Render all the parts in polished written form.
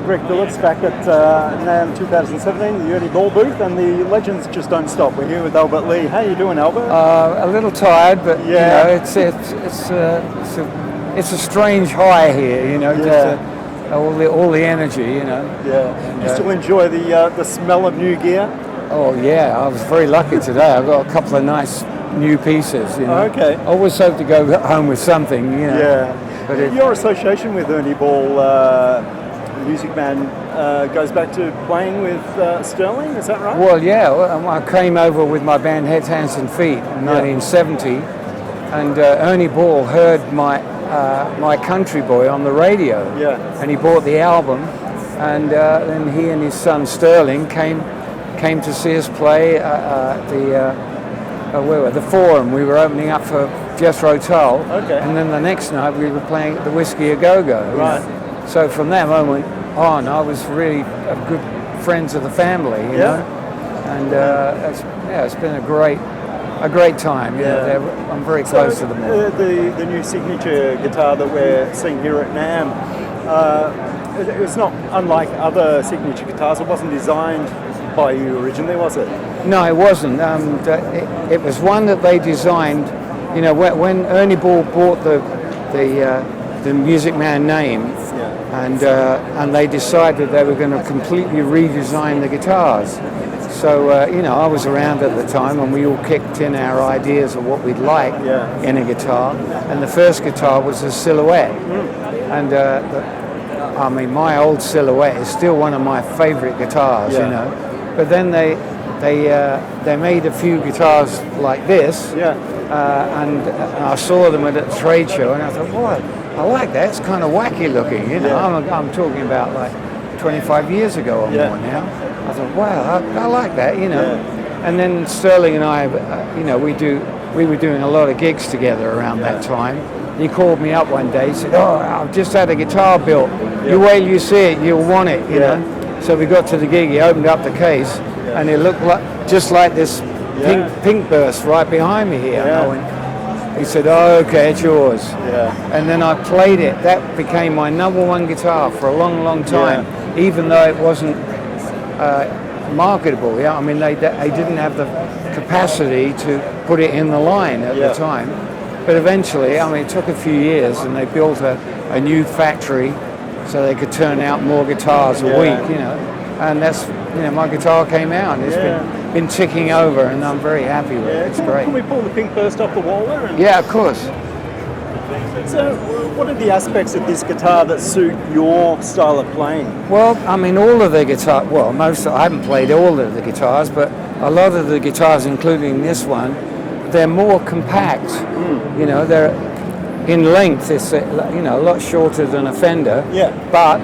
Greg Phillips back at NAMM 2017, the Ernie Ball booth, and the legends just don't stop. We're here with Albert Lee. How you doing, Albert? A little tired, but yeah. You know, it's a strange high here. You know, just all the energy. You know. Yeah. And, you still enjoy the smell of new gear? Oh yeah, I was very lucky today. I got a couple of nice new pieces. You know. Okay. I always hope to go home with something. You know. Yeah. But your association with Ernie Ball, Music Man, goes back to playing with Sterling, is that right? Well, yeah. I came over with my band Heads, Hands and Feet in 1970, and Ernie Ball heard my Country Boy on the radio, and he bought the album, and then he and his son Sterling came to see us play the Forum. We were opening up for Jethro Tull, and then the next night we were playing at the Whiskey A Go-Go. Right. So from that moment on, I was really a good friends of the family, you know, and it's been a great time. I'm very close to them all. The new signature guitar that we're seeing here at NAMM, it's not unlike other signature guitars. It wasn't designed by you originally, was it? No, it wasn't. It was one that they designed. You know, when Ernie Ball bought the Music Man name, and they decided they were going to completely redesign the guitars. So you know, I was around at the time, and we all kicked in our ideas of what we'd like in a guitar. And the first guitar was a Silhouette, and I mean, my old Silhouette is still one of my favorite guitars. You know, but then they made a few guitars like this, and I saw them at a trade show, and I thought, what? I like that. It's kind of wacky looking, you know. I'm talking about like 25 years ago or more now. I thought, wow, I like that, you know. And then Sterling and I, you know, we were doing a lot of gigs together around that time. He called me up one day. He said, "Oh, I've just had a guitar built. You wait till you see it, you'll want it, you know." So we got to the gig. He opened up the case, and it looked just like this pink burst right behind me here. And I went, he said, "Oh, okay, it's yours." And then I played it. That became my #1 guitar for a long, long time, even though it wasn't marketable. I mean, they didn't have the capacity to put it in the line at the time. But eventually, I mean, it took a few years, and they built a new factory so they could turn out more guitars a week, you know. And that's, you know, my guitar came out, and it's been ticking over, and I'm very happy with it. It's great. Can we pull the pink burst off the wall there? Yeah, of course. So, what are the aspects of this guitar that suit your style of playing? Well, I mean, all of the guitar. Well, I haven't played all of the guitars, but a lot of the guitars, including this one, they're more compact. You know, they're in length. It's you know, a lot shorter than a Fender. But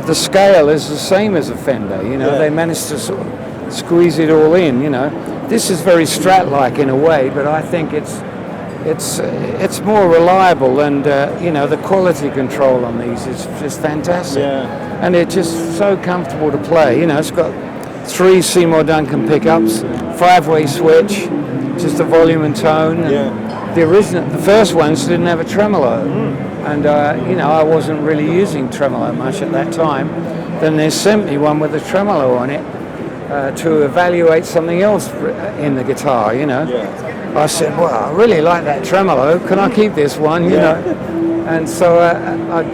the scale is the same as a Fender. You know, they managed to sort of squeeze it all in. You know, this is very Strat-like in a way, but I think it's more reliable, and you know, the quality control on these is just fantastic. And it's just so comfortable to play. You know, it's got 3 Seymour Duncan pickups, 5-way switch, just a volume and tone. And the first ones didn't have a tremolo, and you know, I wasn't really using tremolo much at that time. Then they sent me one with a tremolo on it to evaluate something else in the guitar. You know, I said, well, I really like that tremolo. Can I keep this one? You know, and so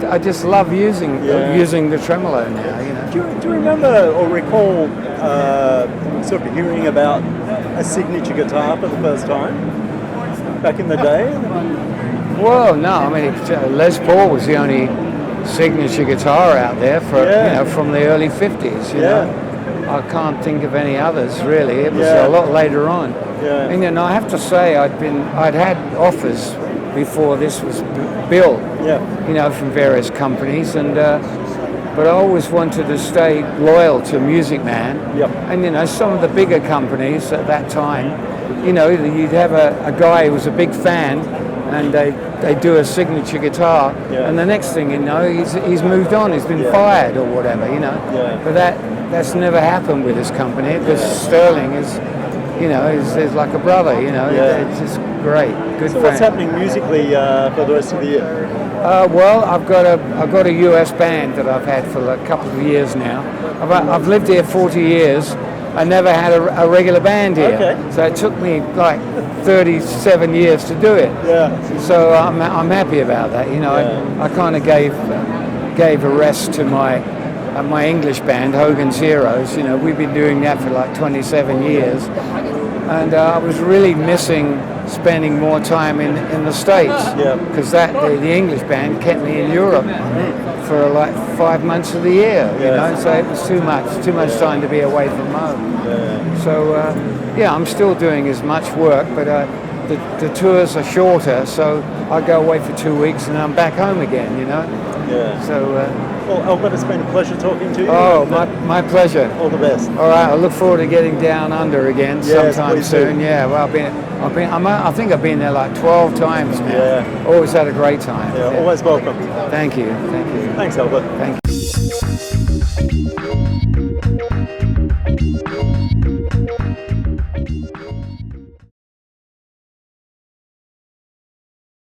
I just love using the tremolo now. You know. Do you remember or recall sort of hearing about a signature guitar for the first time back in the day? Well, no. I mean, Les Paul was the only signature guitar out there for you know, from the early '50s. You know, I can't think of any others really. It was a lot later on. And you know, I have to say, I'd had offers before this was built. You know, from various companies, and but I always wanted to stay loyal to Music Man. And you know, some of the bigger companies at that time, you know, you'd have a guy who was a big fan, and they do a signature guitar, and the next thing you know, he's moved on, he's been fired or whatever, you know. But that's never happened with this company, because Sterling is, you know, is like a brother, you know. It's just great, good So fan. what's happening musically for the rest of the year? Well, I've got a US band that I've had for a couple of years now. I've lived here 40 years. I never had a regular band here, Okay. so it took me like 37 years to do it. Yeah. So I'm happy about that. You know, Yeah. I kind of gave a rest to my English band, Hogan's Heroes. You know, we've been doing that for like 27 years, and I was really missing spending more time in the States, Yeah. because the English band kept me in Europe for like 5 months of the year. You Yeah. know, so it was too much time to be away from home. Yeah. So yeah, I'm still doing as much work, but the tours are shorter, so I go away for 2 weeks and I'm back home again. You know, Yeah. so. Well, Albert, it's been a pleasure talking to you. Oh, and, my pleasure. all the best. All right, I look forward to getting down under again Yes, sometime please do. soon. Yeah, well, I think I've been there like 12 times now. Yeah. Always had a great time. Yeah, always welcome. Thank you. Thanks, Albert. Thank you.